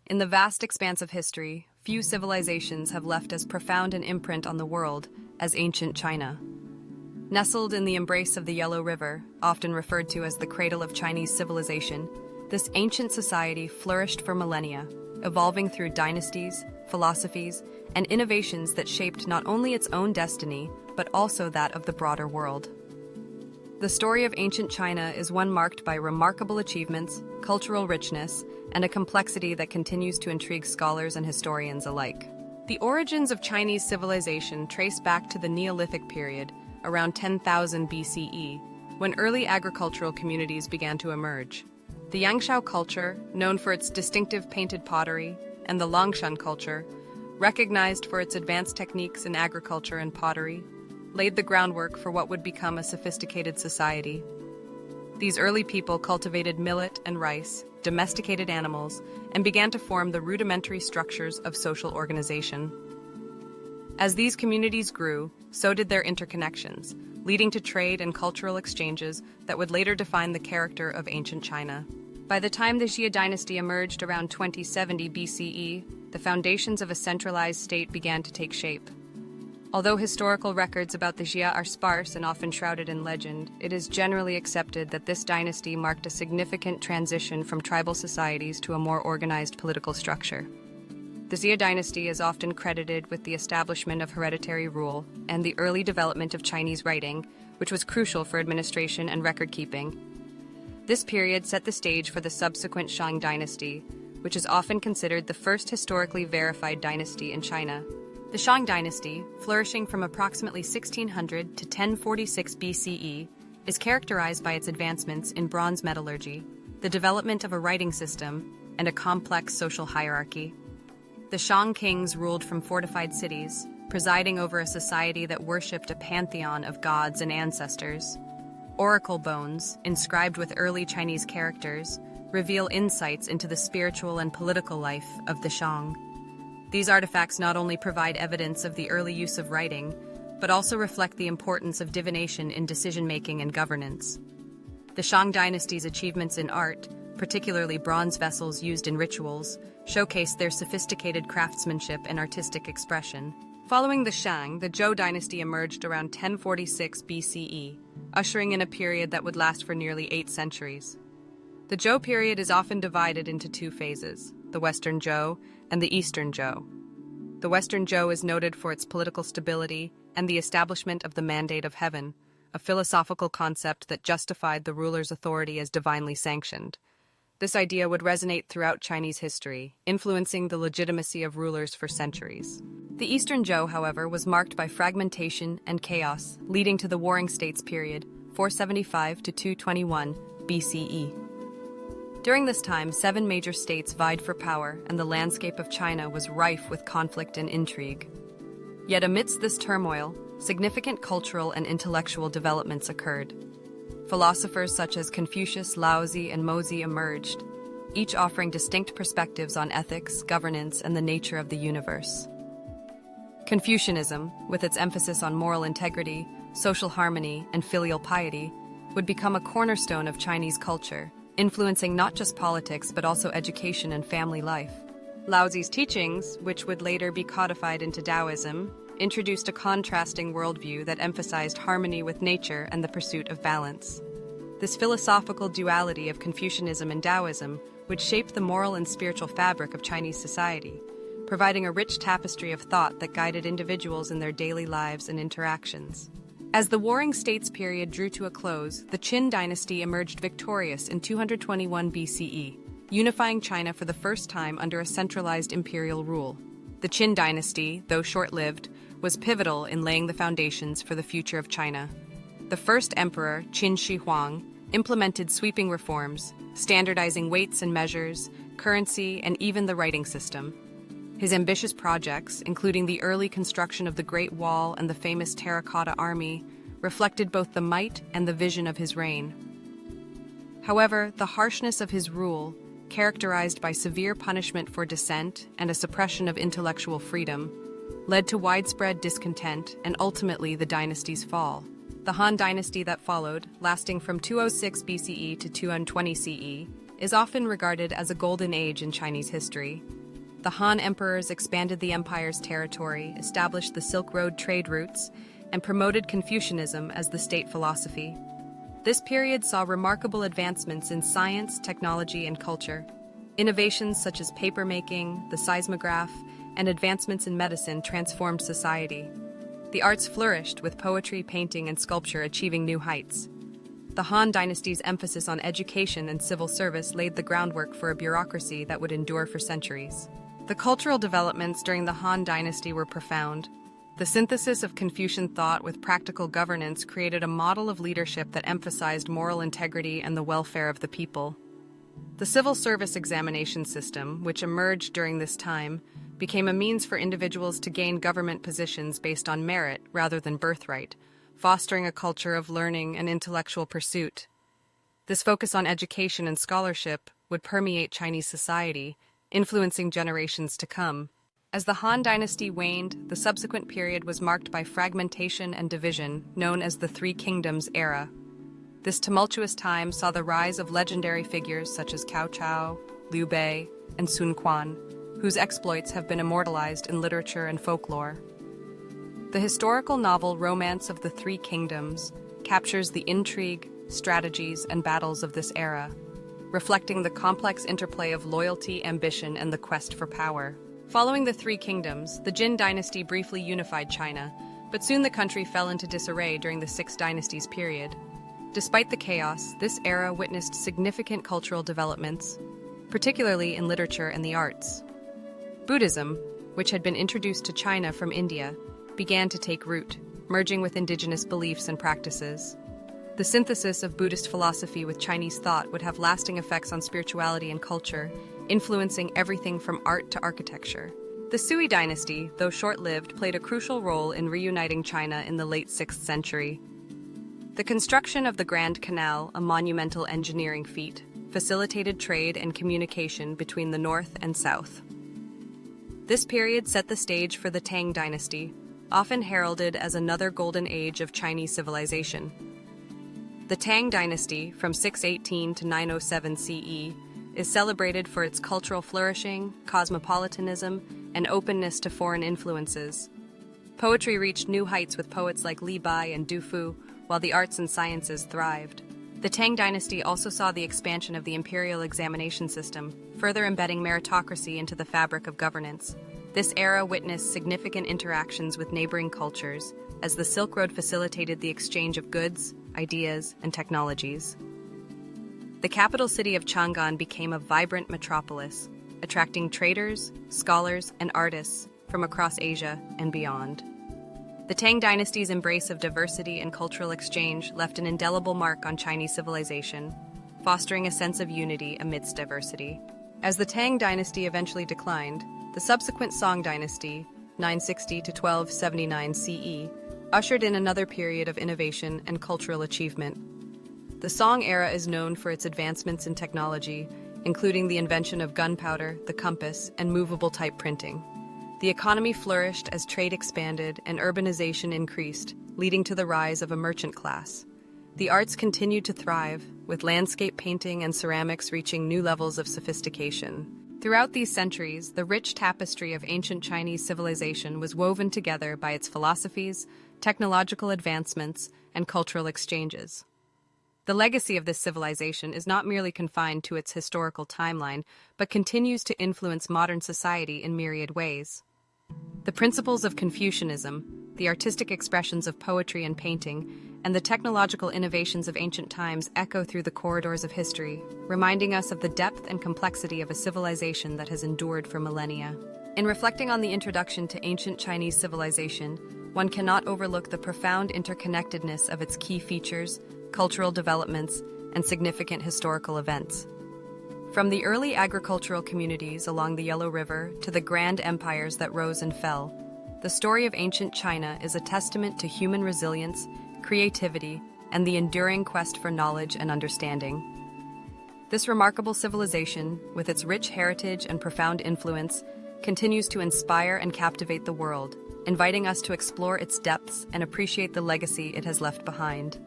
In the vast expanse of history, few civilizations have left as profound an imprint on the world as ancient China. Nestled in the embrace of the Yellow River, often referred to as the cradle of Chinese civilization, this ancient society flourished for millennia, evolving through dynasties, philosophies, and innovations that shaped not only its own destiny, but also that of the broader world. The story of ancient China is one marked by remarkable achievements, cultural richness, and a complexity that continues to intrigue scholars and historians alike. The origins of Chinese civilization trace back to the Neolithic period, around 10,000 BCE, when early agricultural communities began to emerge. The Yangshao culture, known for its distinctive painted pottery, and the Longshan culture, recognized for its advanced techniques in agriculture and pottery, laid the groundwork for what would become a sophisticated society. These early people cultivated millet and rice, domesticated animals, and began to form the rudimentary structures of social organization. As these communities grew, so did their interconnections, leading to trade and cultural exchanges that would later define the character of ancient China. By the time the Zhou Dynasty emerged around 2070 BCE, the foundations of a centralized state began to take shape. Although historical records about the Zhou are sparse and often shrouded in legend, it is generally accepted that this dynasty marked a significant transition from tribal societies to a more organized political structure. The Zhou Dynasty is often credited with the establishment of hereditary rule and the early development of Chinese writing, which was crucial for administration and record-keeping. This period set the stage for the subsequent Shang dynasty, which is often considered the first historically verified dynasty in China. The Shang dynasty, flourishing from approximately 1600 to 1046 BCE, is characterized by its advancements in bronze metallurgy, the development of a writing system, and a complex social hierarchy. The Shang kings ruled from fortified cities, presiding over a society that worshipped a pantheon of gods and ancestors. Oracle bones, inscribed with early Chinese characters, reveal insights into the spiritual and political life of the Shang. These artifacts not only provide evidence of the early use of writing, but also reflect the importance of divination in decision-making and governance. The Shang dynasty's achievements in art, particularly bronze vessels used in rituals, showcase their sophisticated craftsmanship and artistic expression. Following the Shang, the Zhou dynasty emerged around 1046 BCE, ushering in a period that would last for nearly 8 centuries. The Zhou period is often divided into 2 phases, the Western Zhou and the Eastern Zhou. The Western Zhou is noted for its political stability and the establishment of the Mandate of Heaven, a philosophical concept that justified the ruler's authority as divinely sanctioned. This idea would resonate throughout Chinese history, influencing the legitimacy of rulers for centuries. The Eastern Zhou, however, was marked by fragmentation and chaos, leading to the Warring States period, 475 to 221 BCE. During this time, 7 major states vied for power, and the landscape of China was rife with conflict and intrigue. Yet amidst this turmoil, significant cultural and intellectual developments occurred. Philosophers such as Confucius, Laozi, and Mozi emerged, each offering distinct perspectives on ethics, governance, and the nature of the universe. Confucianism, with its emphasis on moral integrity, social harmony, and filial piety, would become a cornerstone of Chinese culture, influencing not just politics but also education and family life. Laozi's teachings, which would later be codified into Taoism, introduced a contrasting worldview that emphasized harmony with nature and the pursuit of balance. This philosophical duality of Confucianism and Taoism would shape the moral and spiritual fabric of Chinese society, providing a rich tapestry of thought that guided individuals in their daily lives and interactions. As the Warring States period drew to a close, the Qin dynasty emerged victorious in 221 BCE, unifying China for the first time under a centralized imperial rule. The Qin dynasty, though short-lived, was pivotal in laying the foundations for the future of China. The first emperor, Qin Shi Huang, implemented sweeping reforms, standardizing weights and measures, currency, and even the writing system. His ambitious projects, including the early construction of the Great Wall and the famous Terracotta Army, reflected both the might and the vision of his reign. However, the harshness of his rule, characterized by severe punishment for dissent and a suppression of intellectual freedom, led to widespread discontent and ultimately the dynasty's fall. The Han dynasty that followed, lasting from 206 BCE to 220 CE, is often regarded as a golden age in Chinese history. The Han emperors expanded the empire's territory, established the Silk Road trade routes, and promoted Confucianism as the state philosophy. This period saw remarkable advancements in science, technology, and culture. Innovations such as papermaking, the seismograph, and advancements in medicine transformed society. The arts flourished, with poetry, painting, and sculpture achieving new heights. The Han Dynasty's emphasis on education and civil service laid the groundwork for a bureaucracy that would endure for centuries. The cultural developments during the Han Dynasty were profound. The synthesis of Confucian thought with practical governance created a model of leadership that emphasized moral integrity and the welfare of the people. The civil service examination system, which emerged during this time, became a means for individuals to gain government positions based on merit rather than birthright, fostering a culture of learning and intellectual pursuit. This focus on education and scholarship would permeate Chinese society, influencing generations to come. As the Han Dynasty waned, the subsequent period was marked by fragmentation and division, known as the Three Kingdoms era. This tumultuous time saw the rise of legendary figures such as Cao Cao, Liu Bei, and Sun Quan, whose exploits have been immortalized in literature and folklore. The historical novel Romance of the Three Kingdoms captures the intrigue, strategies, and battles of this era, reflecting the complex interplay of loyalty, ambition, and the quest for power. Following the Three Kingdoms, the Jin Dynasty briefly unified China, but soon the country fell into disarray during the Six Dynasties period. Despite the chaos, this era witnessed significant cultural developments, particularly in literature and the arts. Buddhism, which had been introduced to China from India, began to take root, merging with indigenous beliefs and practices. The synthesis of Buddhist philosophy with Chinese thought would have lasting effects on spirituality and culture, influencing everything from art to architecture. The Sui dynasty, though short-lived, played a crucial role in reuniting China in the late 6th century. The construction of the Grand Canal, a monumental engineering feat, facilitated trade and communication between the north and south. This period set the stage for the Tang dynasty, often heralded as another golden age of Chinese civilization. The Tang dynasty, from 618 to 907 CE, is celebrated for its cultural flourishing, cosmopolitanism, and openness to foreign influences. Poetry reached new heights with poets like Li Bai and Du Fu, while the arts and sciences thrived. The Tang dynasty also saw the expansion of the imperial examination system, further embedding meritocracy into the fabric of governance. This era witnessed significant interactions with neighboring cultures, as the Silk Road facilitated the exchange of goods, ideas, and technologies. The capital city of Chang'an became a vibrant metropolis, attracting traders, scholars, and artists from across Asia and beyond. The Tang dynasty's embrace of diversity and cultural exchange left an indelible mark on Chinese civilization, fostering a sense of unity amidst diversity. As the Tang dynasty eventually declined, the subsequent Song dynasty, 960 to 1279 CE, ushered in another period of innovation and cultural achievement. The Song era is known for its advancements in technology, including the invention of gunpowder, the compass, and movable type printing. The economy flourished as trade expanded and urbanization increased, leading to the rise of a merchant class. The arts continued to thrive, with landscape painting and ceramics reaching new levels of sophistication. Throughout these centuries, the rich tapestry of ancient Chinese civilization was woven together by its philosophies, technological advancements, and cultural exchanges. The legacy of this civilization is not merely confined to its historical timeline, but continues to influence modern society in myriad ways. The principles of Confucianism, the artistic expressions of poetry and painting, and the technological innovations of ancient times echo through the corridors of history, reminding us of the depth and complexity of a civilization that has endured for millennia. In reflecting on the introduction to ancient Chinese civilization, one cannot overlook the profound interconnectedness of its key features, cultural developments, and significant historical events. From the early agricultural communities along the Yellow River to the grand empires that rose and fell, the story of ancient China is a testament to human resilience, creativity, and the enduring quest for knowledge and understanding. This remarkable civilization, with its rich heritage and profound influence, continues to inspire and captivate the world, inviting us to explore its depths and appreciate the legacy it has left behind.